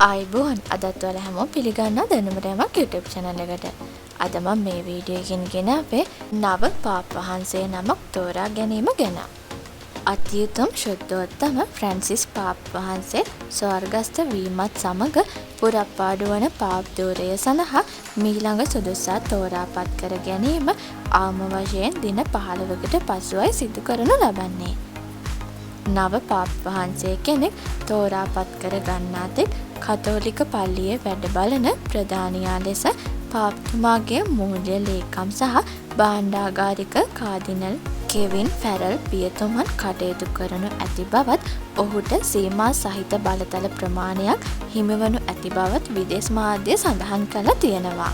ආයිබෝන් අදත් ඔයාලා හැමෝම පිළිගන්නවා දැනුමට යමක් YouTube channel එකට. අද මම මේ වීඩියෝ එකකින් ගෙන අපේ නව පාප් වහන්සේ නමක් තෝරා ගැනීම ගැන. අතිඋත්තම ශුද්ධෝත්තම ෆ්‍රැන්සිස් පාප් වහන්සේ ස්වර්ගස්ථ වීමත් සමග පුරප්පාඩු වන පාප් ධූරය සඳහා මීළඟ සුදුසා තෝරාපත් කර ගැනීම ආම වශයෙන් දින 15කට පසුවයි සිදු කරනු ලබන්නේ. නව පාප් වහන්සේ කෙනෙක් තෝරාපත් කර ගන්නා තෙක් කතෝලික පල්ලියේ වැඩ බලන ප්‍රධානියා ලෙස පාප්තුමාගේ මූල්‍ය ලේකම් සහ භාණ්ඩාගාරික කාදිනල් කෙවින් ෆැරල් පියතුමන් කටයුතු කරනු ඇති බවත් ඔහුට සීමා සහිත බලතල ප්‍රමාණයක් හිමිවනු ඇති බවත් විදේශ මාධ්‍ය සඳහන් කළ තියෙනවා.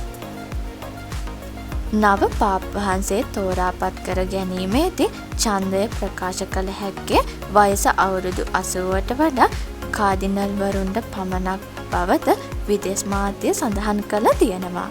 නව පාප් වහන්සේ තෝරාපත් කර ගැනීමේදී ඡන්දය ප්‍රකාශ කළ හැක්කේ වයස අවුරුදු 80ට වඩා කාදිනල්වරුන්ට පමණක් බවද විදේශ මාධ්‍ය සඳහන් කළ තියෙනවා.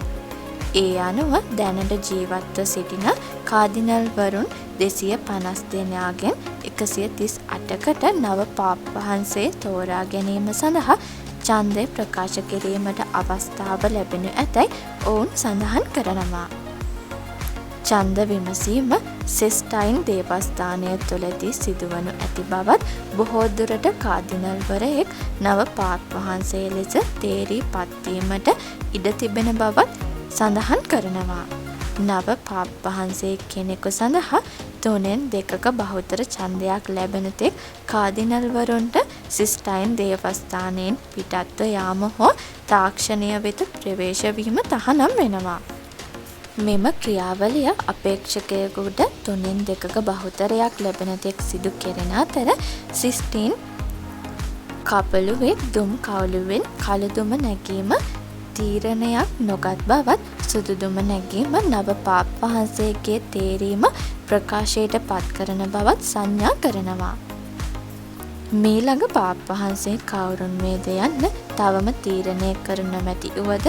ඒ අනුව දැනට ජීවත්ව සිටින කාදිනල්වරුන් 250 දෙනාගෙන් 138කට නව පාප් වහන්සේ තෝරා ගැනීම සඳහා ඡන්දය ප්‍රකාශ කිරීමට අවස්ථාව ලැබෙනු ඇතැයි ඔවුන් සඳහන් කරනවා. ඡන්ද විමසීම සිස්ටයින් දේවස්ථානය තුළදී සිදුවනු ඇති බවත් බොහෝ දුරට කාදිනල්වරයෙක් නව පාප් වහන්සේ ලෙස තේරී පත්වීමට ඉඩ තිබෙන බවත් සඳහන් කරනවා. නව පාප් වහන්සේ කෙනෙකු සඳහා 3/2 බහුතර ඡන්දයක් ලැබෙන තෙක් කාදිනල්වරුන්ට සිස්ටයින් දේවස්ථානයෙන් පිටත්ව යාම හෝ තාක්ෂණය වෙත ප්‍රවේශ වීම තහනම් වෙනවා. මෙම ක්‍රියාවලිය අපේක්ෂකයෙකුට 3/2 බහුතරයක් ලැබෙන තෙක් සිදු කෙරෙන අතර සිස්ටීන් කපළුවේ දුම් කවුළුවෙන් කළුදුම නැගීම තීරණයක් නොගත් බවත් සුදුදුම නැගීම නව පාප් වහන්සේගේ තේරීම ප්‍රකාශයට පත් කරන බවත් සංඥා කරනවා. මීළඟ පාප් වහන්සේ කවුරුන් වේද යන්න තවම තීරණය කර නොමැති වුවද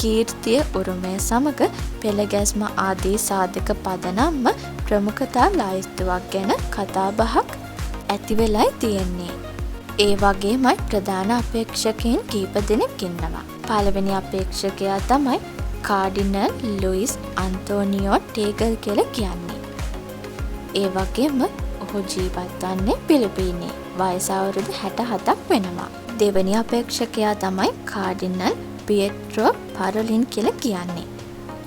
කීර්තිය උරුමය සමග පෙළගැස්ම ආදී සාධක පදනම්ම ප්‍රමුඛතා ලායිස්තුවක් ගැන කතාබහක් ඇති වෙලයි තියෙන්නේ. ඒ වගේමයි ප්‍රධාන අපේක්ෂකයන් කීප දෙනෙක් ඉන්නවා. පළවෙනි අපේක්ෂකයා තමයි කාඩිනල් ලුයිස් අන්තෝනියෝ ටේගල් කියලා කියන්නේ. ඒ වගේම ඔහු ජීවත් වන්නේ පිලිපීනේ. වයස අවුරුදු 67ක් වෙනවා. දෙවෙනි අපේක්ෂකයා තමයි කාඩිනල් පියට්‍රෝ පරොලින් කියලා කියන්නේ.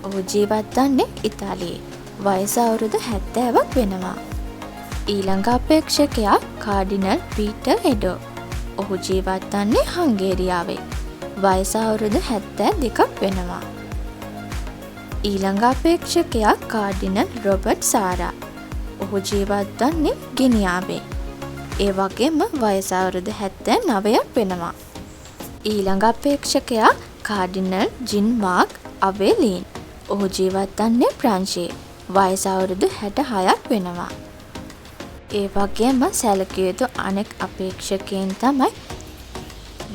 ඔහු ජීවත් වන්නේ ඉතාලියේ. වයස අවුරුදු 70ක් වෙනවා. ඊළඟ අපේක්ෂකයා කාඩිනල් පීටර් එඩෝ. ඔහු ජීවත් වන්නේ හංගේරියාවේ. වයස අවුරුදු 72ක් වෙනවා. ඊළඟ අපේක්ෂකයා කාඩිනල් රොබර්ට් සාරා. ඔහු ජීවත් වන්නේ ගිනියාවේ. ඒ වගේම වයස අවුරුදු 79ක් වෙනවා. ඊළඟ අපේක්ෂකයා කාඩිනල් ජින් මාර්ක් අබෙලීන්. ඔහු ජීවත් වන්නේ ප්‍රංශයේ. වයස අවුරුදු 66ක් වෙනවා. ඒ වගේම සැලකිය යුතු අනෙක් අපේක්ෂකයන් තමයි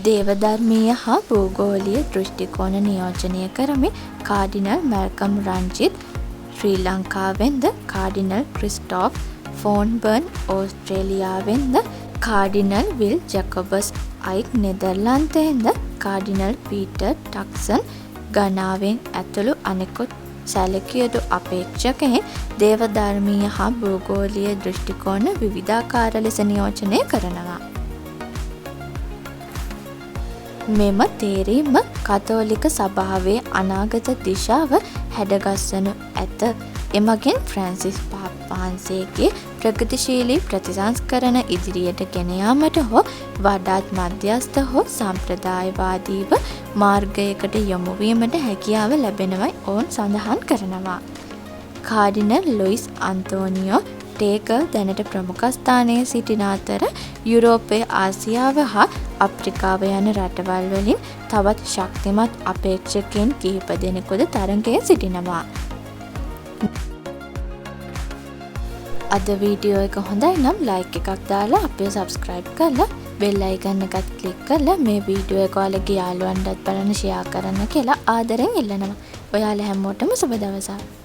දේවධර්මීය හා භූගෝලීය දෘෂ්ටි කෝණ නියෝජනය කරමින් කාඩිනල් මැල්කම් රංජිත් ශ්‍රී ලංකාවෙන්ද කාඩිනල් ක්‍රිස්ටෝෆ් ෆෝන්බර්න් ඕස්ට්‍රේලියාවෙන්ද කාඩිනල් විල් ජැකොබස් අයික් නෙදර්ලන්තයෙන්ද කාඩිනල් පීටර් ටක්සන් ගනාවෙන් ඇතුළු අනෙකුත් සැලකිය යුතු අපේක්ෂකයන් දේවධර්මීය හා භූගෝලීය දෘෂ්ටි කෝණ විවිධාකාර ලෙස නියෝජනය කරනවා. මෙම තේරීම කතෝලික සභාවේ අනාගත දිශාව හැඩගස්වනු ඇත. එමගින් ෆ්‍රැන්සිස් පාප් වහන්සේගේ ප්‍රගතිශීලී ප්‍රතිසංස්කරණ ඉදිරියට ගෙන යාමට හෝ වඩාත් මධ්‍යස්ථ හෝ සම්ප්‍රදායවාදීව මාර්ගයකට යොමු වීමට හැකියාව ලැබෙනවයි ඔවුන් සඳහන් කරනවා. කාඩිනල් ලුයිස් අන්තෝනියෝ ටේගල් දැනට ප්‍රමුඛස්ථානයේ සිටින අතර යුරෝපය ආසියාව හා අප්‍රිකාව යන රටවල් වලින් තවත් ශක්තිමත් අපේක්ෂකයන් කිහිප දෙනෙකුද තරඟයේ සිටිනවා. අද වීඩියෝ එක හොඳයි නම් ලයික් එකක් දාලා අපිව සබ්ස්ක්‍රයිබ් කරලා බෙල් අයිකන් එකත් ක්ලික් කරලා මේ වීඩියෝ එක ඔයාලගේ යාළුවන්ටත් බලන්න ෂෙයා කරන්න කියලා ආදරෙන් ඉල්ලනවා. ඔයාලා හැමෝටම සුබ දවසක්.